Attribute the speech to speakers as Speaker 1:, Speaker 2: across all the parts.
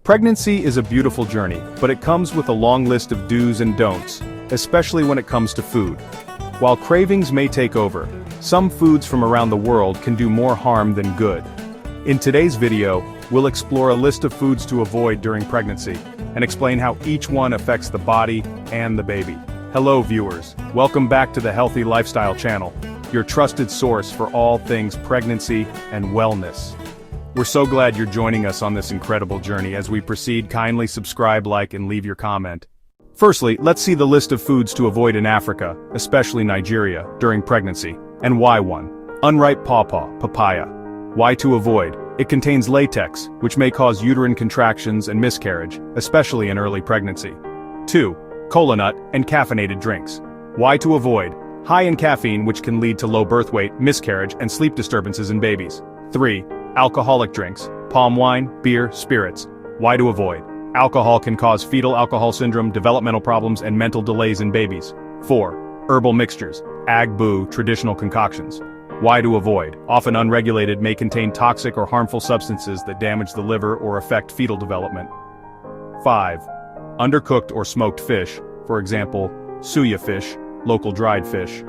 Speaker 1: Pregnancy is a beautiful journey, but it comes with a long list of do's and don'ts, especially when it comes to food. While cravings may take over, some foods from around the world can do more harm than good. In today's video, we'll explore a list of foods to avoid during pregnancy, and explain how each one affects the body and the baby. Hello viewers, welcome back to the Healthy Lifestyle channel, your trusted source for all things pregnancy and wellness. We're so glad you're joining us on this incredible journey. As we proceed, kindly subscribe, like, and leave your comment. Firstly, let's see the list of foods to avoid in Africa, especially Nigeria, during pregnancy, and why. 1. Unripe pawpaw, papaya. Why to avoid? It contains latex, which may cause uterine contractions and miscarriage, especially in early pregnancy. 2. Cola nut and caffeinated drinks. Why to avoid? High in caffeine, which can lead to low birth weight, miscarriage, and sleep disturbances in babies. 3. Alcoholic drinks, palm wine, beer, spirits. Why to avoid? Alcohol can cause fetal alcohol syndrome, developmental problems, and mental delays in babies. 4. Herbal mixtures, agbo, traditional concoctions. Why to avoid? Often unregulated, may contain toxic or harmful substances that damage the liver or affect fetal development. 5. Undercooked or smoked fish, for example, suya fish, local dried fish.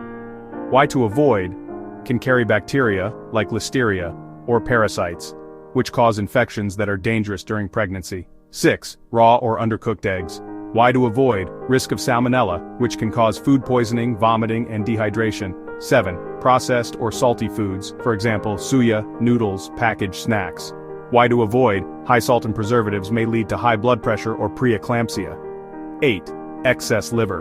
Speaker 1: Why to avoid? Can carry bacteria, like listeria, or parasites, which cause infections that are dangerous during pregnancy. 6. Raw or undercooked eggs. Why to avoid? Risk of salmonella, which can cause food poisoning, vomiting, and dehydration. 7. Processed or salty foods, for example, suya, noodles, packaged snacks. Why to avoid? High salt and preservatives may lead to high blood pressure or preeclampsia. 8. Excess liver.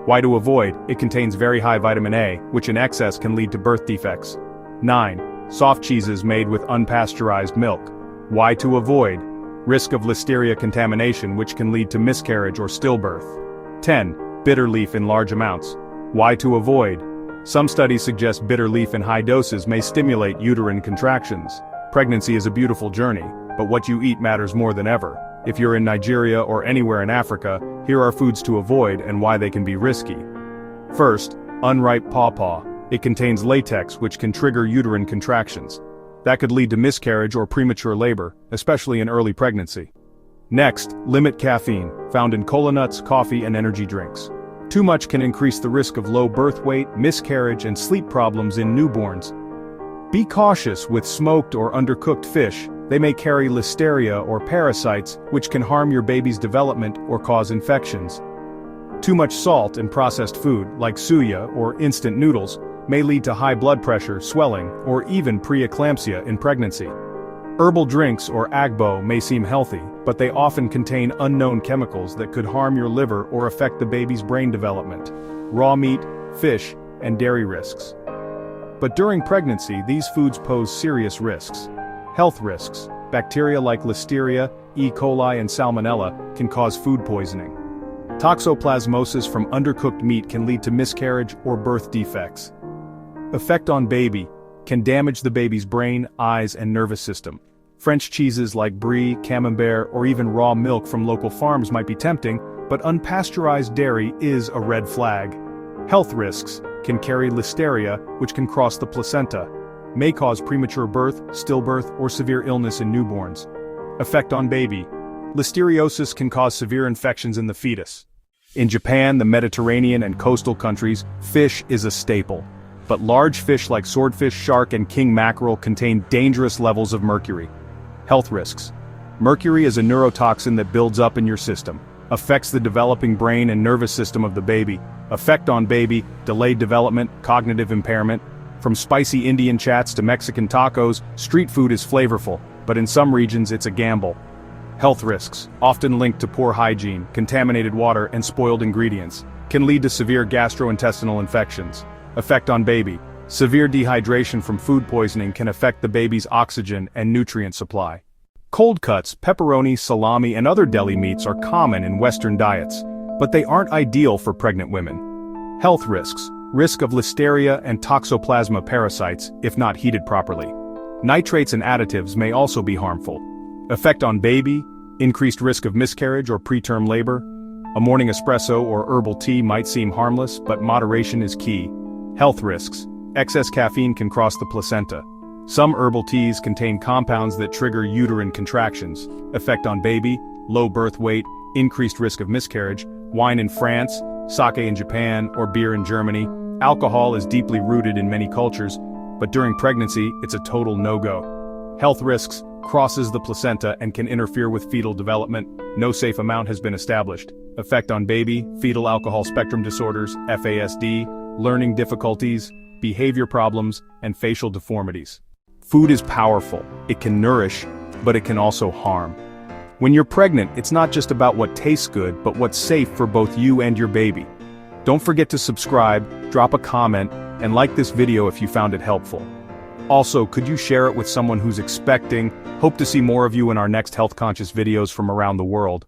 Speaker 1: Why to avoid? It contains very high vitamin A, which in excess can lead to birth defects. 9. Soft cheeses made with unpasteurized milk. Why to avoid? Risk of listeria contamination, which can lead to miscarriage or stillbirth. 10. Bitter leaf in large amounts. Why to avoid? Some studies suggest bitter leaf in high doses may stimulate uterine contractions. Pregnancy is a beautiful journey, but what you eat matters more than ever. If you're in Nigeria or anywhere in Africa, here are foods to avoid and why they can be risky. First, unripe pawpaw. It contains latex, which can trigger uterine contractions. That could lead to miscarriage or premature labor, especially in early pregnancy. Next, limit caffeine, found in cola nuts, coffee, and energy drinks. Too much can increase the risk of low birth weight, miscarriage, and sleep problems in newborns. Be cautious with smoked or undercooked fish. They may carry listeria or parasites, which can harm your baby's development or cause infections. Too much salt in processed food, like suya or instant noodles, may lead to high blood pressure, swelling, or even preeclampsia in pregnancy. Herbal drinks or agbo may seem healthy, but they often contain unknown chemicals that could harm your liver or affect the baby's brain development. Raw meat, fish, and dairy risks. But during pregnancy, these foods pose serious risks. Health risks. Bacteria like listeria, E. coli, and salmonella can cause food poisoning. Toxoplasmosis from undercooked meat can lead to miscarriage or birth defects. Effect on baby. Can damage the baby's brain, eyes, and nervous system. French cheeses like brie, camembert, or even raw milk from local farms might be tempting, but unpasteurized dairy is a red flag. Health risks. Can carry listeria, which can cross the placenta. May cause premature birth, stillbirth, or severe illness in newborns. Effect on baby. Listeriosis can cause severe infections in the fetus. In Japan, the Mediterranean, and coastal countries, fish is a staple. But large fish like swordfish, shark, and king mackerel contain dangerous levels of mercury. Health risks. Mercury is a neurotoxin that builds up in your system, affects the developing brain and nervous system of the baby. Effect on baby, delayed development, cognitive impairment. From spicy Indian chats to Mexican tacos, street food is flavorful, but in some regions it's a gamble. Health risks, often linked to poor hygiene, contaminated water, and spoiled ingredients, can lead to severe gastrointestinal infections. Effect on baby. Severe dehydration from food poisoning can affect the baby's oxygen and nutrient supply. Cold cuts, pepperoni, salami, and other deli meats are common in Western diets, but they aren't ideal for pregnant women. Health risks. Risk of listeria and toxoplasma parasites, if not heated properly. Nitrates and additives may also be harmful. Effect on baby. Increased risk of miscarriage or preterm labor. A morning espresso or herbal tea might seem harmless, but moderation is key. Health risks. Excess caffeine can cross the placenta. Some herbal teas contain compounds that trigger uterine contractions. Effect on baby. low birth weight, increased risk of miscarriage, wine in France, sake in Japan, or beer in Germany. Alcohol is deeply rooted in many cultures, but during pregnancy, it's a total no-go. Health risks: crosses the placenta and can interfere with fetal development. No safe amount has been established. Effect on baby: fetal alcohol spectrum disorders, FASD, learning difficulties, behavior problems, and facial deformities. Food is powerful. It can nourish, but it can also harm. When you're pregnant, it's not just about what tastes good, but what's safe for both you and your baby. Don't forget to subscribe, drop a comment, and like this video if you found it helpful. Also, could you share it with someone who's expecting? Hope to see more of you in our next health-conscious videos from around the world.